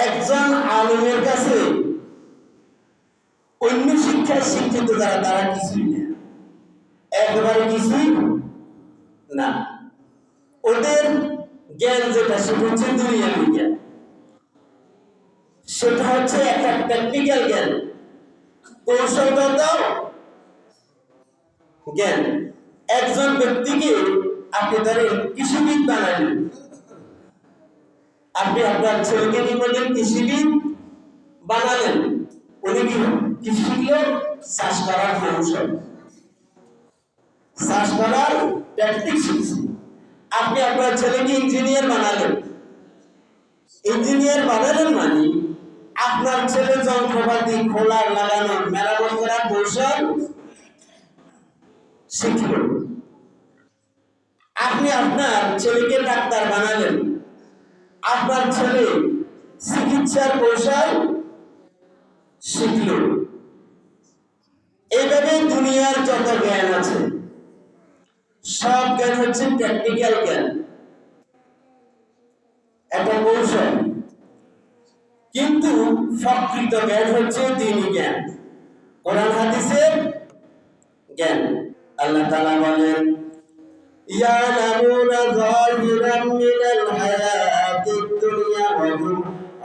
একজন আলেমের কাছে অন্য শিক্ষায় শিক্ষিত যারা তারা কিছুই না, একেবারে কিছুই না। ওদের জ্ঞান যেটা সেটা হচ্ছে দুনিয়াবি জ্ঞান, সেটা হচ্ছে একটা প্র্যাকটিক্যাল জ্ঞান, কৌশলগত জ্ঞান। একজন ব্যক্তিকে আপনি ধরেন কৃষিবিদ বানালেন, আপনি আপনার ছেলেকে কি করলেন, কৃষিবিদ বানালেন। উনি কি কৃষি শিখলেন? চাষ করার কৌশল, চাষ করার ট্যাকটিক শিখছে। আপনি আপনার ছেলেকে ইঞ্জিনিয়ার বানালেন। ইঞ্জিনিয়ার বানালেন মানে আপনার ছেলে যন্ত্রপাতি খোলা, লাগানো, মেরামত করার কৌশল শিখল। আপনি আপনার ছেলেকে ডাক্তার বানালেন, আপনার ছেলে চিকিৎসার কৌশল শিখল। এইভাবে দুনিয়ার যত জ্ঞান আছে সব জ্ঞান হচ্ছে প্র্যাকটিক্যাল জ্ঞান, একটা কৌশল। কিন্তু প্রকৃত জ্ঞান হচ্ছে দ্বীনি জ্ঞান, কোরআন হাদিসের জ্ঞান। আল্লাহ তাআলা বলেন, ইয়ালামুনা যাহিরাম মিনাল হায়াতিদ দুনিয়া ওয়া হুম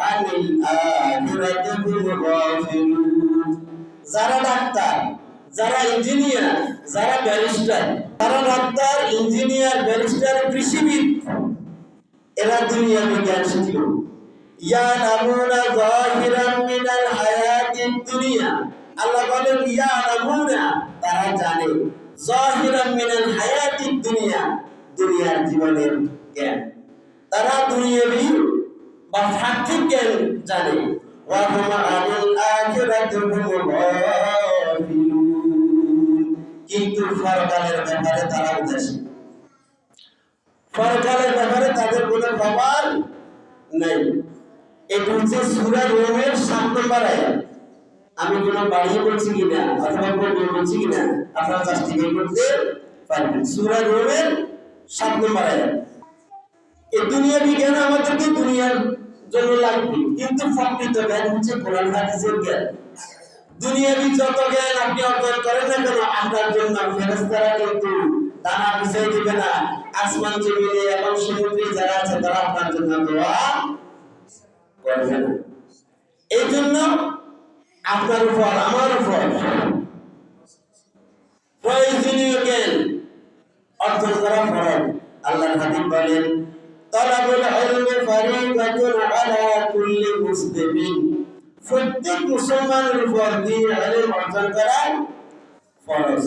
আনিল আখিরাতি হুম গাফিলুন। যারা ডাক্তার, যারা ইঞ্জিনিয়ার, যারা ব্যারিস্টার, যারা ডাক্তার, ইঞ্জিনিয়ার, ব্যারিস্টার, কৃষিবিদ, এরা দুনিয়াবি জ্ঞান শিখল। ইয়ালামুনা যাহিরাম মিনাল হায়াতিদ দুনিয়া, আল্লাহ বলেন ইয়ালামুনা, তারা জানে, যাহিরাম মিনাল হায়াতিদ দুনিয়া, দুনিয়ার জীবনের জ্ঞান। তারা দুনিয়াবি বা ফাক্তিক জ্ঞান জানে। ওয়া হুম আনিল আখিরাতি হুম গাফিলুন, কিন্তু পরকালের ব্যাপারে তারা উদাসীন। পরকালের ব্যাপারে তাদের কোনো খবর নেই। এটা হচ্ছে সূরা রুমের 7 নম্বর আয়াত। আমি কোনো বাড়িয়ে বলছি কিনা অথবা বলবো বলছি কিনা আপনারা জাস্টিফাই করতে পারবেন। সূরা রুমের 7 নম্বর আয়াত। এই দুনিয়া বিজ্ঞান আমাদেরকে দুনিয়ার জন্য লাগবে, কিন্তু প্রকৃত জ্ঞান হচ্ছে কোরআন হাদিসের জ্ঞান। দুনিয়াবি যত জ্ঞান আপনি অর্জন করেন না কেন, আপনার জন্য ফেরেশতারা কিন্তু দানা বিছাই দিবে না। আসমান জমিনে এবং সমুদ্রে যারা আছে তারা আপনার জন্য দোয়া করবে না। এই জন্য আপনার উপর, আমার উপর প্রয়োজনীয় জ্ঞান অর্জন করা ফরজ। আল্লাহর হাবিব বলেন, তালাবুল ইলমি ফারিদাতুন আলা কুল্লি মুসলিমিন, প্রত্যেক মুসলমানের উপর দ্বীন ইলম অর্জন করা ফরজ।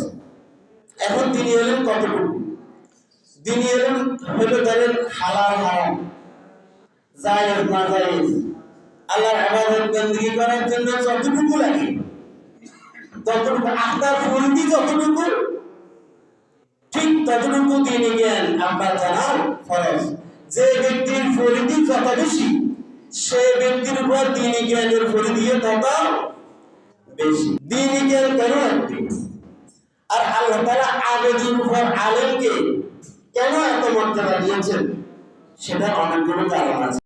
এখন দ্বীন ইলম কতটুকু? দ্বীন ইলম হলো ধরেন হালাল হারাম, জায়েজ না জায়েজ, আল্লাহর ইবাদত বندگی করার জন্য যতটুকু লাগে ততটুকু, আপনার ফরজি যতটুকু ঠিক ততটুকু দ্বীনি জ্ঞান আপনার জানা ফরজ। যে ব্যক্তির ফরজি যত বেশি সে ব্যক্তির উপর দ্বীনি জ্ঞানের ফরজিও তত বেশি। দ্বীনি জ্ঞান কেন একটি? আর আল্লাহ তাআলা আবেদীর উপর আলেমকে কেন এত মর্যাদা দিয়েছেন সেটা অনেকগুলো কারণ আছে।